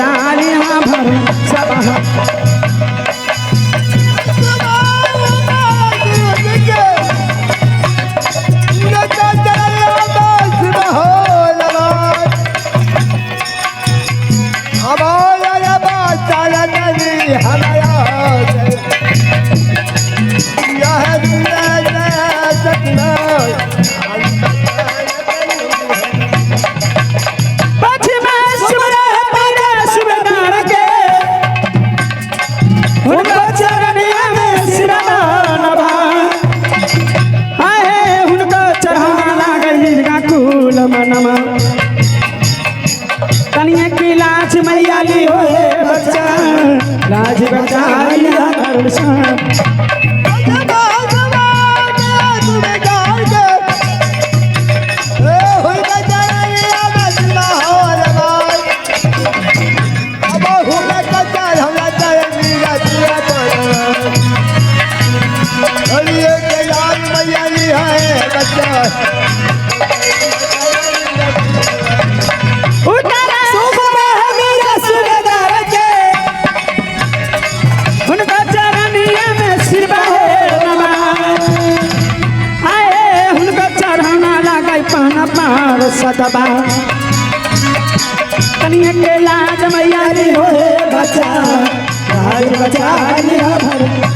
बचा लिया भर सब कनिया की लाज मैया ली हो बच्चा लाज बचा लिया सतबा कनिया के लाज मैया ली हो बच्चा लाज बचा लिया भर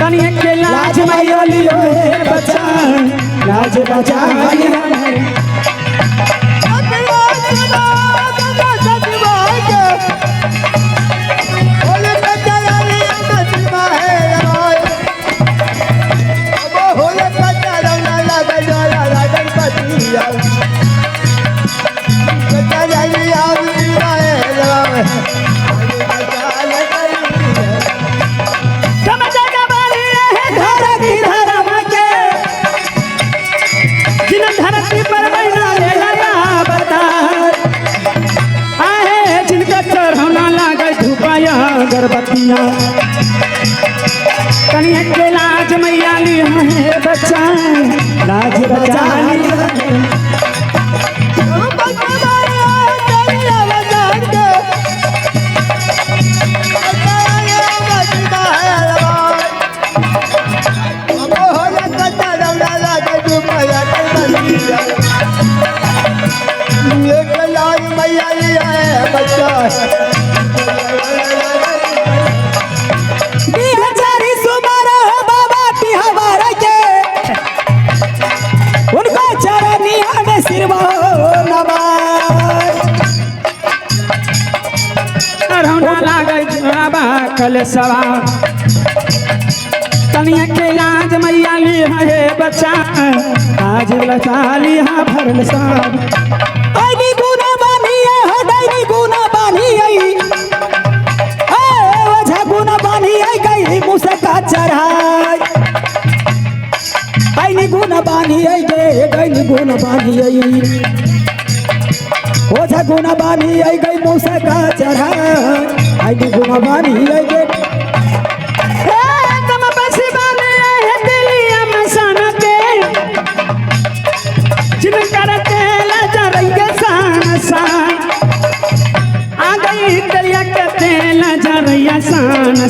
कनिया के लाज मैया लियो बच्चा लाज बचा लिया गर्भवतियाँ कनिया के लाज मैया ली है बच्चा लाज बचा लिया कल सवा कनिया के लाज मैया ली है बच्चा आज बचा लिया भरल सब आईनी गुना बानी है दैनी गुना बानी आई ओझा गुना बानी आई गई मुसका चढ़ाई आईनी गुना बानी आई गई गुना बानी आई ओझा गुना बानी आई गई मुसका चढ़ाई आईनी गुना बानी आई गई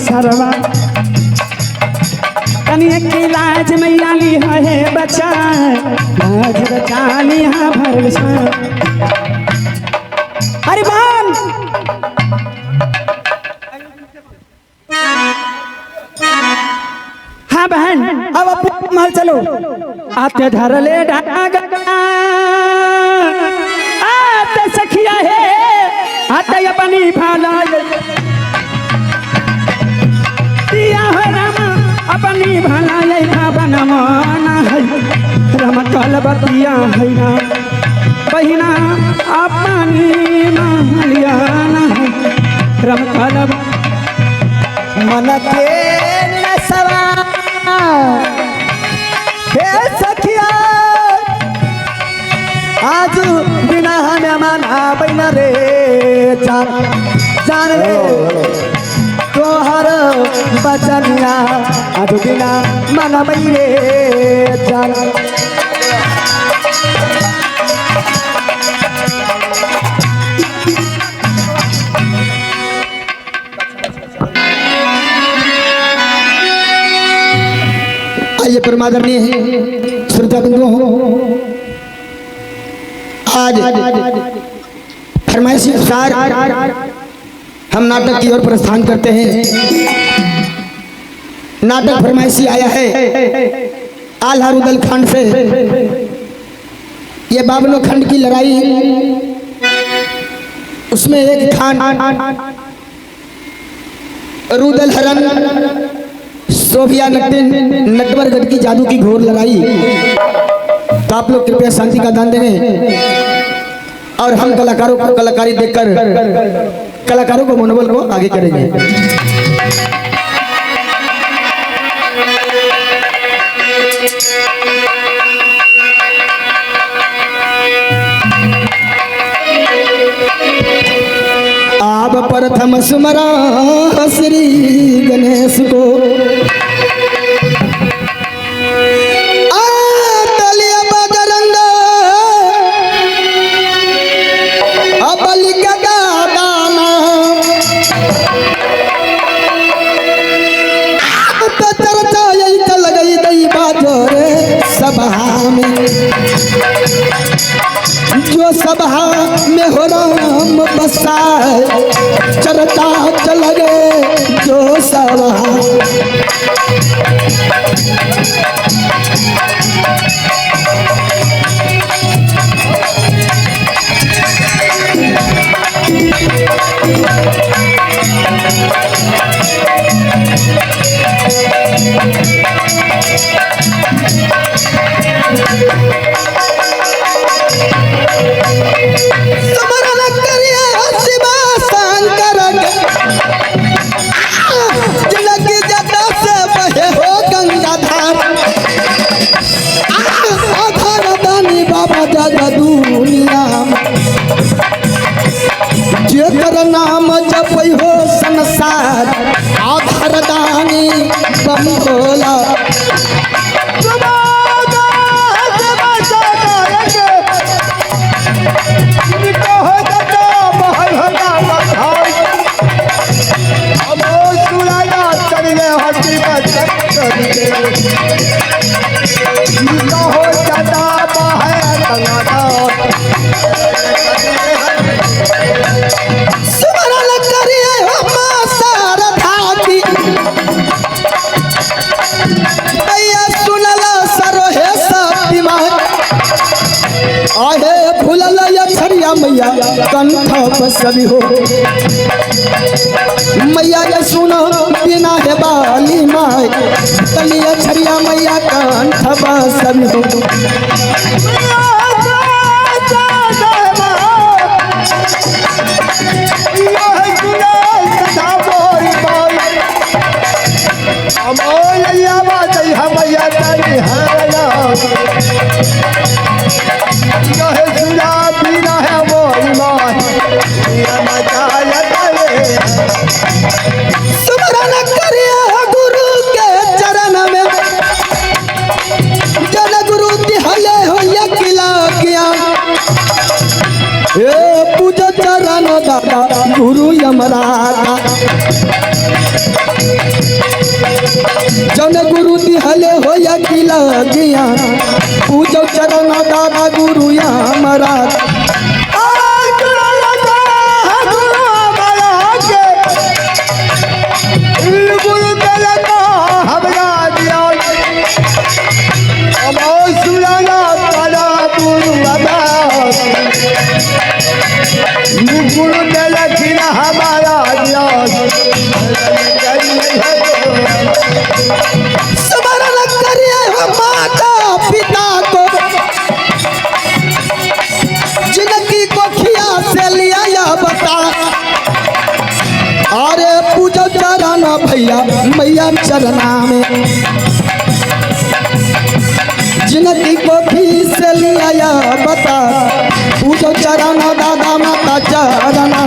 सरवा कनिया की लाज मैया ली है बच्चा लाज बचा लिया भर अरे बहन हाँ बहन अब महल चलो आते धर ले आते सखिया है आते अपनी भाला अपनी भला भावन माना है रमकल बतिया है ना बहिना अपनी महलियाना है रमकल मन के नसवा हे सखिया आज बिना हमें मना बैन रे जान रे तोहर बचनिया आज बिना मन बैरे जान आइए परमादरणीय श्रोता बंधुओं आज फरमाइशी अनुसार हम नाटक की ओर प्रस्थान करते हैं। नाटक फरमाइशी आया है आल्हा रुदल खंड से। ये बावनों खंड की लड़ाई उसमें एक खान रुदल हरन सोफिया नटवरगढ़ की जादू की घोर लड़ाई। तो आप लोग कृपया शांति का दान देंगे और हम कलाकारों को कलाकारी देखकर कलाकारों को मनोबल को आगे करेंगे। आप प्रथम सुमरा श्री गणेश को जो सभा में हो राम बसा चरता चल गए जो सभा नाम जप हो संसार आधार दानी बम भोला मैया कंठ बसवी हो मैया के सुनो बिना है बाली माय कलिया छरिया मैया कंठ बसवी हो सुमरन करिए गुरु के चरण में जन गुरु दिहले हो किला किया पूजा चरण दादा गुरु यमराजा जन गुरु दिहले हो किला किया पूजा चरण दादा गुरु यमराजा स्मरण करिए चरना में जिनकी कोठी से लिया बता पूजो चरण दादा माता चरना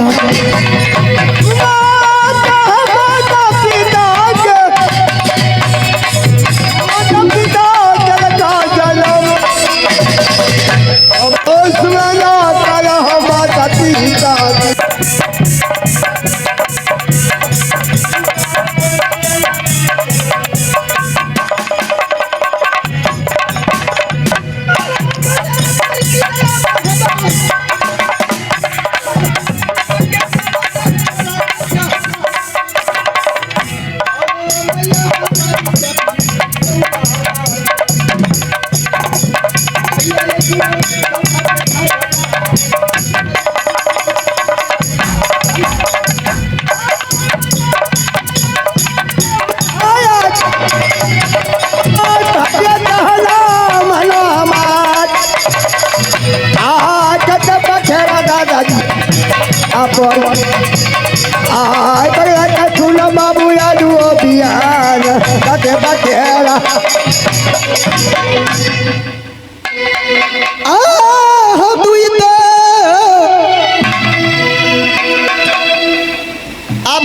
बाबू यादू बिहार बटेरा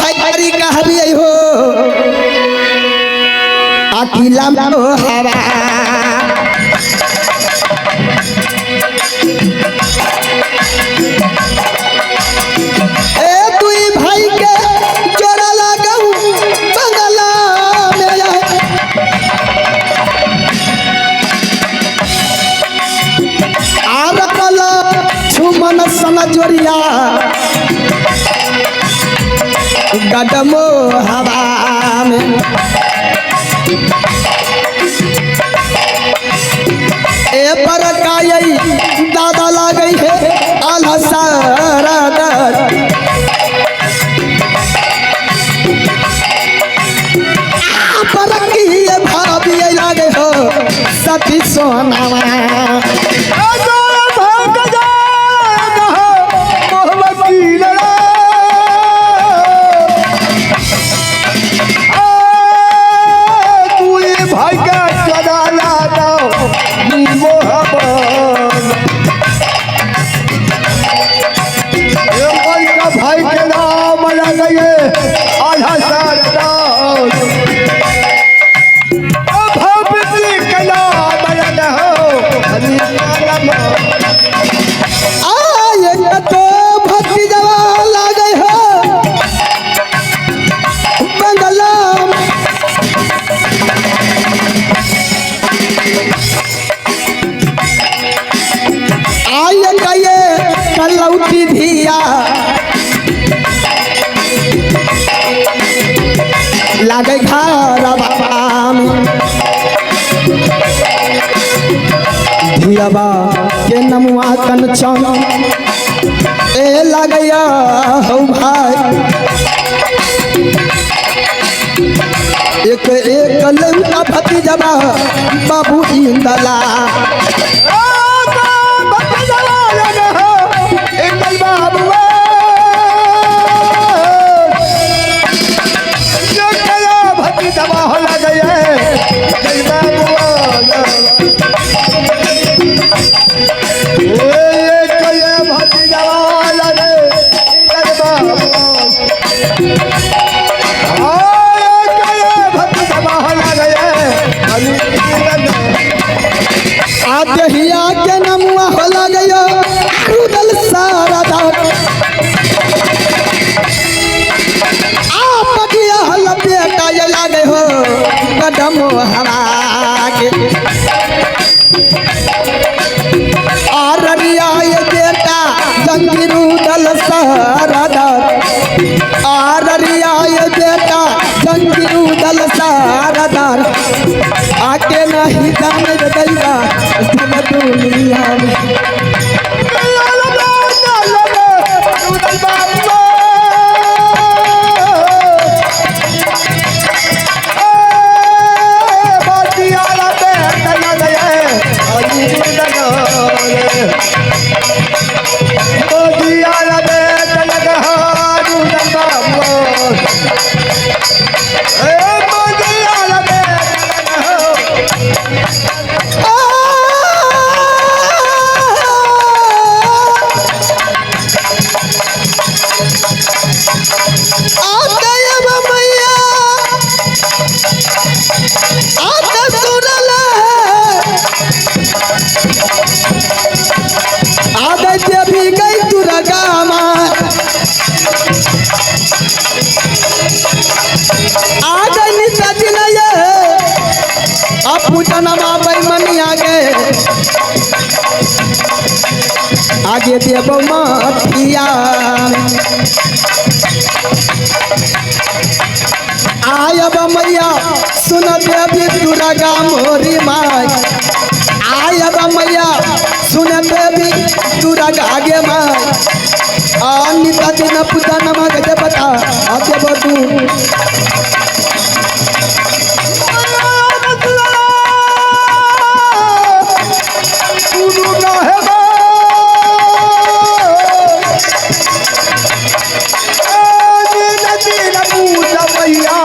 भाई कहा भी हो अकेला हवा जोरिया गडमो हवा में ए पर काई दादा लागई है आला सारा दर पर की भाभी लागे हो सती सोनावा भाई के नाम लगे आधा सारा भक्ति के नाम लगे हो तो भक्ति जवा लगे हो बंगला आय गए कलौती धिया लागे घर धियाबा के नमुआ कंचन ए लगया हो भाई एक एक लौटा भतीजबा बाबू इंदला आदहिया के नमुआ हो लगयो रुदल सारा दाग आप दिया हल बेटा ये लागे हो कदम हवा के आरिया ये बेटा जंगी रुदल सारा दाग आरिया ये बेटा जंगी रुदल सारा दाग आके नहीं जाने दैवा दुनिया में आके सुनला आगे देवी गई दुर्गा माँ आगे निशा दिन ये अब पूछा नमा बैमनी आगे आगे देव माथिया आयब मैया सुन देवी दुर्गा मोरी माई आयब मैया सुन देवी दुर्गा आगे माई अनिता दिन पूजा नमा गजे बता आगे बटू पूजा मैया